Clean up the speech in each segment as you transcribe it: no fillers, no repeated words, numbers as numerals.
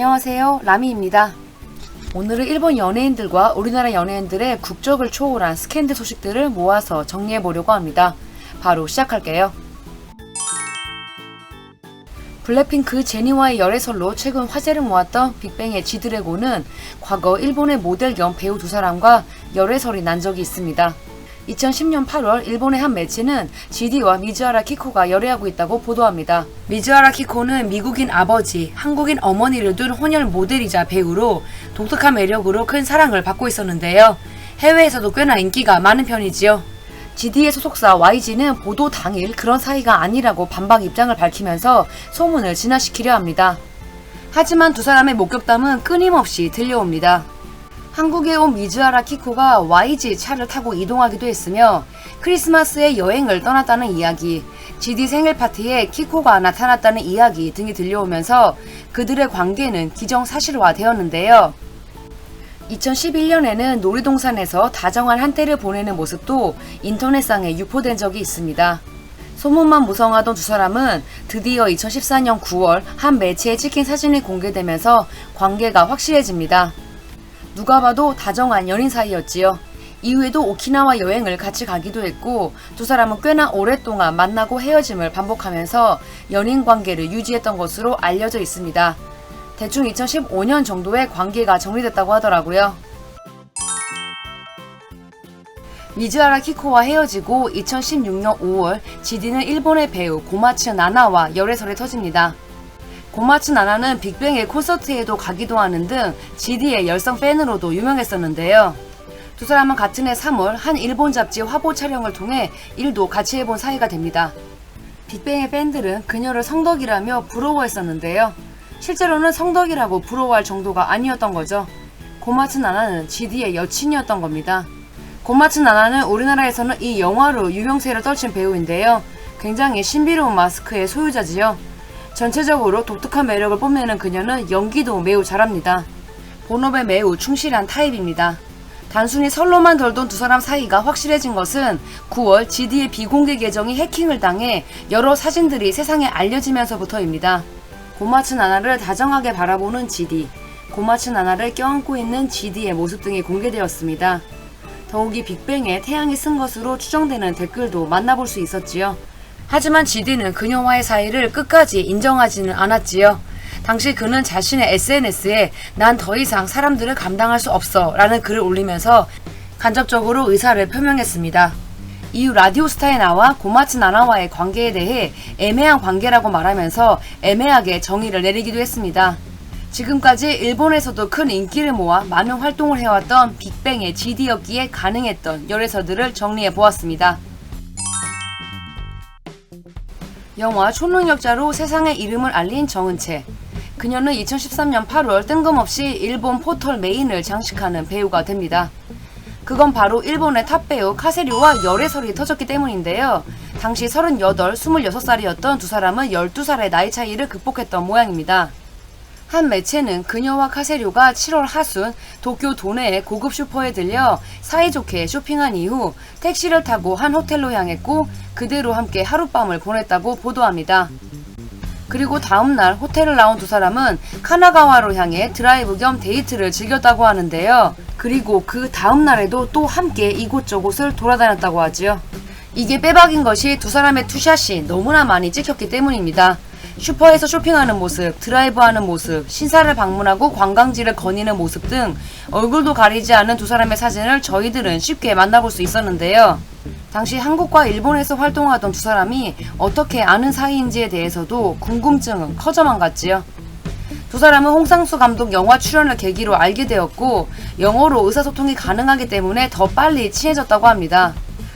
안녕하세요, 라미입니다. 오늘은 일본 연예인들과 우리나라 연예인들의 국적을 초월한 스캔들 소식들을 모아서 정리해보려고 합니다. 바로 시작할게요. 블랙핑크 제니와의 열애설로 최근 화제를 모았던 빅뱅의 지드래곤은 과거 일본의 모델 겸 배우 두 사람과 열애설이 난 적이 있습니다. 2010년 8월 일본의 한 매체는 GD와 미즈하라 키코가 열애하고 있다고 보도합니다. 미즈하라 키코는 미국인 아버지, 한국인 어머니를 둔 혼혈 모델이자 배우로 독특한 매력으로 큰 사랑을 받고 있었는데요. 해외에서도 꽤나 인기가 많은 편이지요. GD의 소속사 YG는 보도 당일 그런 사이가 아니라고 반박 입장을 밝히면서 소문을 진화시키려 합니다. 하지만 두 사람의 목격담은 끊임없이 들려옵니다. 한국에 온 미즈하라 키코가 YG 차를 타고 이동하기도 했으며 크리스마스에 여행을 떠났다는 이야기, GD 생일 파티에 키코가 나타났다는 이야기 등이 들려오면서 그들의 관계는 기정사실화되었는데요. 2011년에는 놀이동산에서 다정한 한때를 보내는 모습도 인터넷상에 유포된 적이 있습니다. 소문만 무성하던 두 사람은 드디어 2014년 9월 한 매체에 찍힌 사진이 공개되면서 관계가 확실해집니다. 누가 봐도 다정한 연인 사이였지요. 이후에도 오키나와 여행을 같이 가기도 했고 두 사람은 꽤나 오랫동안 만나고 헤어짐을 반복하면서 연인 관계를 유지했던 것으로 알려져 있습니다. 대충 2015년 정도에 관계가 정리됐다고 하더라고요. 미즈하라 키코와 헤어지고 2016년 5월 GD는 일본의 배우 고마츠 나나와 열애설이 터집니다. 고마츠 나나는 빅뱅의 콘서트에도 가기도 하는 등 GD의 열성 팬으로도 유명했었는데요. 두 사람은 같은 해 3월 한 일본 잡지 화보 촬영을 통해 일도 같이 해본 사이가 됩니다. 빅뱅의 팬들은 그녀를 성덕이라며 부러워했었는데요. 실제로는 성덕이라고 부러워할 정도가 아니었던 거죠. 고마츠 나나는 GD의 여친이었던 겁니다. 고마츠 나나는 우리나라에서는 이 영화로 유명세를 떨친 배우인데요. 굉장히 신비로운 마스크의 소유자지요. 전체적으로 독특한 매력을 뽐내는 그녀는 연기도 매우 잘합니다. 본업에 매우 충실한 타입입니다. 단순히 설로만 돌던 두 사람 사이가 확실해진 것은 9월 GD의 비공개 계정이 해킹을 당해 여러 사진들이 세상에 알려지면서부터입니다. 고마츠 나나를 다정하게 바라보는 GD, 고마츠 나나를 껴안고 있는 GD의 모습 등이 공개되었습니다. 더욱이 빅뱅에 태양이 쓴 것으로 추정되는 댓글도 만나볼 수 있었지요. 하지만 GD는 그녀와의 사이를 끝까지 인정하지는 않았지요. 당시 그는 자신의 SNS에 난 더 이상 사람들을 감당할 수 없어 라는 글을 올리면서 간접적으로 의사를 표명했습니다. 이후 라디오스타에 나와 고마츠 나나와의 관계에 대해 애매한 관계라고 말하면서 애매하게 정의를 내리기도 했습니다. 지금까지 일본에서도 큰 인기를 모아 많은 활동을 해왔던 빅뱅의 GD였기에 가능했던 열애설들을 정리해보았습니다. 영화 초능력자로 세상의 이름을 알린 정은채. 그녀는 2013년 8월 뜬금없이 일본 포털 메인을 장식하는 배우가 됩니다. 그건 바로 일본의 탑배우 카세류와 열애설이 터졌기 때문인데요. 당시 38, 26살이었던 두 사람은 12살의 나이 차이를 극복했던 모양입니다. 한 매체는 그녀와 카세류가 7월 하순 도쿄 도내의 고급 슈퍼에 들려 사이좋게 쇼핑한 이후 택시를 타고 한 호텔로 향했고 그대로 함께 하룻밤을 보냈다고 보도합니다. 그리고 다음날 호텔을 나온 두 사람은 카나가와로 향해 드라이브 겸 데이트를 즐겼다고 하는데요. 그리고 그 다음날에도 또 함께 이곳저곳을 돌아다녔다고 하지요. 이게 빼박인 것이 두 사람의 투샷이 너무나 많이 찍혔기 때문입니다. 슈퍼에서 쇼핑하는 모습, 드라이브하는 모습, 신사를 방문하고 관광지를 거니는 모습 등 얼굴도 가리지 않은 두 사람의 사진을 저희들은 쉽게 만나볼 수 있었는데요. 당시 한국과 일본에서 활동하던 두 사람이 어떻게 아는 사이인지에 대해서도 궁금증은 커져만 갔지요. 두 사람은 홍상수 감독 영화 출연을 계기로 알게 되었고 영어로 의사소통이 가능하기 때문에 더 빨리 친해졌다고 합니다.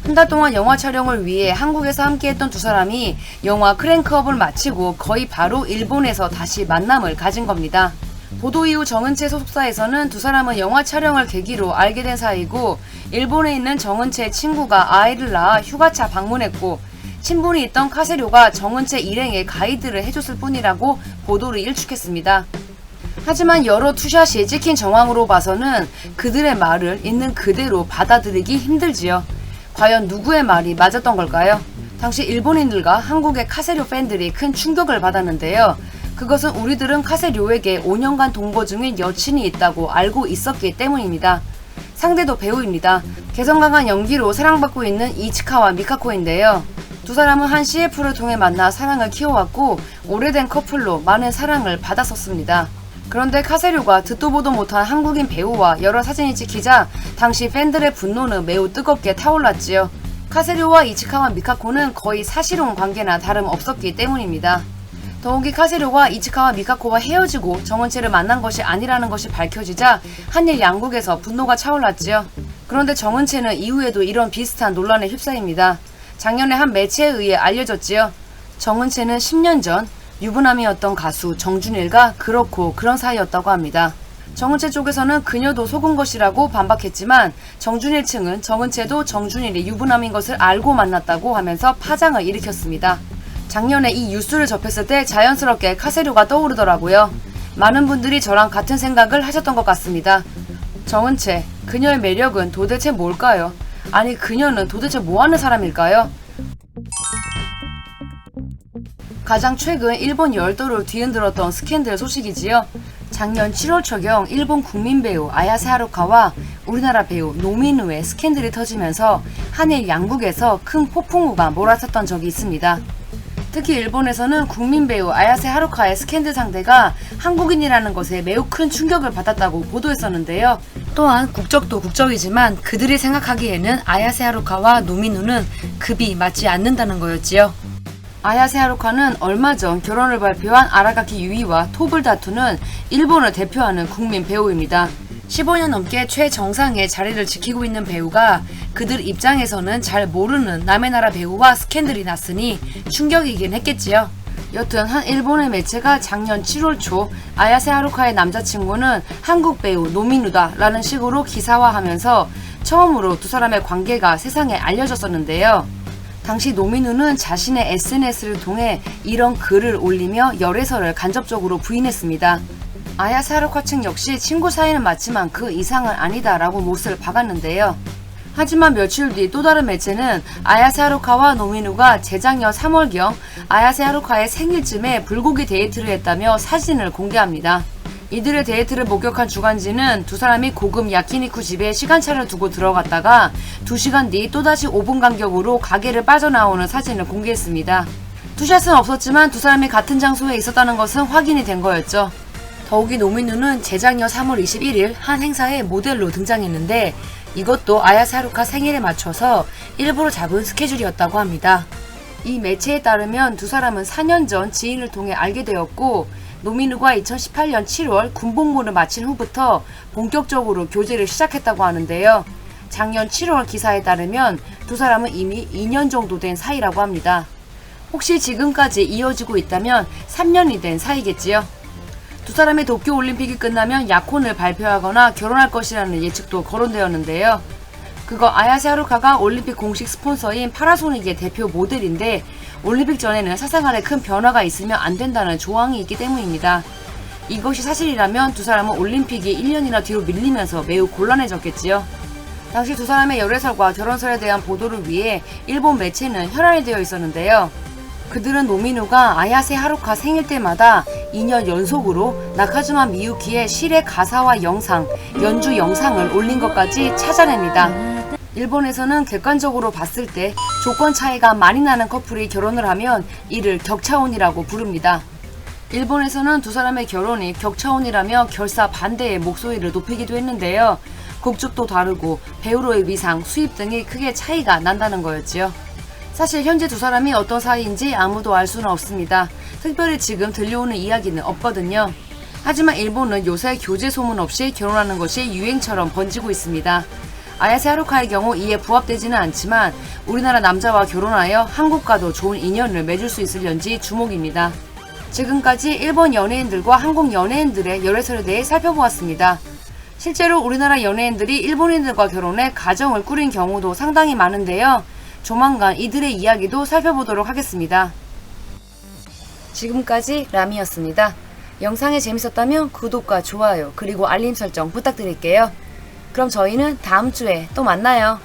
한 달 동안 영화 촬영을 위해 한국에서 함께했던 두 사람이 영화 크랭크업을 마치고 거의 바로 일본에서 다시 만남을 가진 겁니다. 보도 이후 정은채 소속사에서는 두 사람은 영화 촬영을 계기로 알게 된 사이고 일본에 있는 정은채의 친구가 아이를 낳아 휴가차 방문했고 친분이 있던 카세류가 정은채 일행의 가이드를 해줬을 뿐이라고 보도를 일축했습니다. 하지만 여러 투샷이 찍힌 정황으로 봐서는 그들의 말을 있는 그대로 받아들이기 힘들지요. 과연 누구의 말이 맞았던 걸까요? 당시 일본인들과 한국의 카세류 팬들이 큰 충격을 받았는데요. 그것은 우리들은 카세료에게 5년간 동거 중인 여친이 있다고 알고 있었기 때문입니다. 상대도 배우입니다. 개성 강한 연기로 사랑받고 있는 이치카와 미카코인데요. 두 사람은 한 CF를 통해 만나 사랑을 키워왔고 오래된 커플로 많은 사랑을 받았었습니다. 그런데 카세료가 듣도 보도 못한 한국인 배우와 여러 사진이 찍히자 당시 팬들의 분노는 매우 뜨겁게 타올랐지요. 카세료와 이치카와 미카코는 거의 사실혼 관계나 다름없었기 때문입니다. 더욱이 카세료가 이치카와 미카코와 헤어지고 정은채를 만난 것이 아니라는 것이 밝혀지자 한일 양국에서 분노가 차올랐지요. 그런데 정은채는 이후에도 이런 비슷한 논란에 휩싸입니다. 작년에 한 매체에 의해 알려졌지요. 정은채는 10년 전 유부남이었던 가수 정준일과 그렇고 그런 사이였다고 합니다. 정은채 쪽에서는 그녀도 속은 것이라고 반박했지만 정준일 측은 정은채도 정준일이 유부남인 것을 알고 만났다고 하면서 파장을 일으켰습니다. 작년에 이 뉴스를 접했을 때 자연스럽게 카세료가 떠오르더라고요. 많은 분들이 저랑 같은 생각을 하셨던 것 같습니다. 정은채, 그녀의 매력은 도대체 뭘까요? 아니 그녀는 도대체 뭐하는 사람일까요? 가장 최근 일본 열도를 뒤흔들었던 스캔들 소식이지요. 작년 7월 초경 일본 국민 배우 아야세 하루카와 우리나라 배우 노민우의 스캔들이 터지면서 한일 양국에서 큰 폭풍우가 몰아쳤던 적이 있습니다. 특히 일본에서는 국민 배우 아야세 하루카의 스캔들 상대가 한국인이라는 것에 매우 큰 충격을 받았다고 보도했었는데요. 또한 국적도 국적이지만 그들이 생각하기에는 아야세 하루카와 노민우는 급이 맞지 않는다는 거였지요. 아야세 하루카는 얼마 전 결혼을 발표한 아라가키 유이와 톱을 다투는 일본을 대표하는 국민 배우입니다. 15년 넘게 최정상의 자리를 지키고 있는 배우가 그들 입장에서는 잘 모르는 남의 나라 배우와 스캔들이 났으니 충격이긴 했겠지요. 여튼 한 일본의 매체가 작년 7월 초 아야세 하루카의 남자친구는 한국 배우 노민우다 라는 식으로 기사화하면서 처음으로 두 사람의 관계가 세상에 알려졌었는데요. 당시 노민우는 자신의 SNS를 통해 이런 글을 올리며 열애설을 간접적으로 부인했습니다. 아야세 하루카 측 역시 친구 사이는 맞지만 그 이상은 아니다 라고 못을 박았는데요. 하지만 며칠 뒤 또 다른 매체는 아야세 하루카와 노민우가 재작년 3월경 아야세 하루카의 생일쯤에 불고기 데이트를 했다며 사진을 공개합니다. 이들의 데이트를 목격한 주간지는 두 사람이 고급 야키니쿠 집에 시간차를 두고 들어갔다가 2시간 뒤 또다시 5분 간격으로 가게를 빠져나오는 사진을 공개했습니다. 투샷은 없었지만 두 사람이 같은 장소에 있었다는 것은 확인이 된 거였죠. 더욱이 노민우는 재작년 3월 21일 한 행사에 모델로 등장했는데 이것도 아야세 하루카 생일에 맞춰서 일부러 잡은 스케줄이었다고 합니다. 이 매체에 따르면 두 사람은 4년 전 지인을 통해 알게 되었고 노민우가 2018년 7월 군복무를 마친 후부터 본격적으로 교제를 시작했다고 하는데요. 작년 7월 기사에 따르면 두 사람은 이미 2년 정도 된 사이라고 합니다. 혹시 지금까지 이어지고 있다면 3년이 된 사이겠지요. 두 사람의 도쿄올림픽이 끝나면 약혼을 발표하거나 결혼할 것이라는 예측도 거론되었는데요. 그거 아야세 하루카가 올림픽 공식 스폰서인 파라소닉의 대표 모델인데 올림픽 전에는 사생활에 큰 변화가 있으면 안 된다는 조항이 있기 때문입니다. 이것이 사실이라면 두 사람은 올림픽이 1년이나 뒤로 밀리면서 매우 곤란해졌겠지요. 당시 두 사람의 열애설과 결혼설에 대한 보도를 위해 일본 매체는 혈안이 되어 있었는데요. 그들은 노민우가 아야세 하루카 생일 때마다 2년 연속으로 나카즈마 미유키의 실의 가사와 영상, 연주 영상을 올린 것까지 찾아냅니다. 일본에서는 객관적으로 봤을 때 조건 차이가 많이 나는 커플이 결혼을 하면 이를 격차혼이라고 부릅니다. 일본에서는 두 사람의 결혼이 격차혼이라며 결사 반대의 목소리를 높이기도 했는데요. 국적도 다르고 배우로의 위상, 수입 등이 크게 차이가 난다는 거였지요. 사실 현재 두 사람이 어떤 사이인지 아무도 알 수는 없습니다. 특별히 지금 들려오는 이야기는 없거든요. 하지만 일본은 요새 교제 소문 없이 결혼하는 것이 유행처럼 번지고 있습니다. 아야세 하루카의 경우 이에 부합되지는 않지만 우리나라 남자와 결혼하여 한국과도 좋은 인연을 맺을 수 있을런지 주목입니다. 지금까지 일본 연예인들과 한국 연예인들의 열애설에 대해 살펴보았습니다. 실제로 우리나라 연예인들이 일본인들과 결혼해 가정을 꾸린 경우도 상당히 많은데요. 조만간 이들의 이야기도 살펴보도록 하겠습니다. 지금까지 라미였습니다. 영상이 재밌었다면 구독과 좋아요 그리고 알림 설정 부탁드릴게요. 그럼 저희는 다음 주에 또 만나요.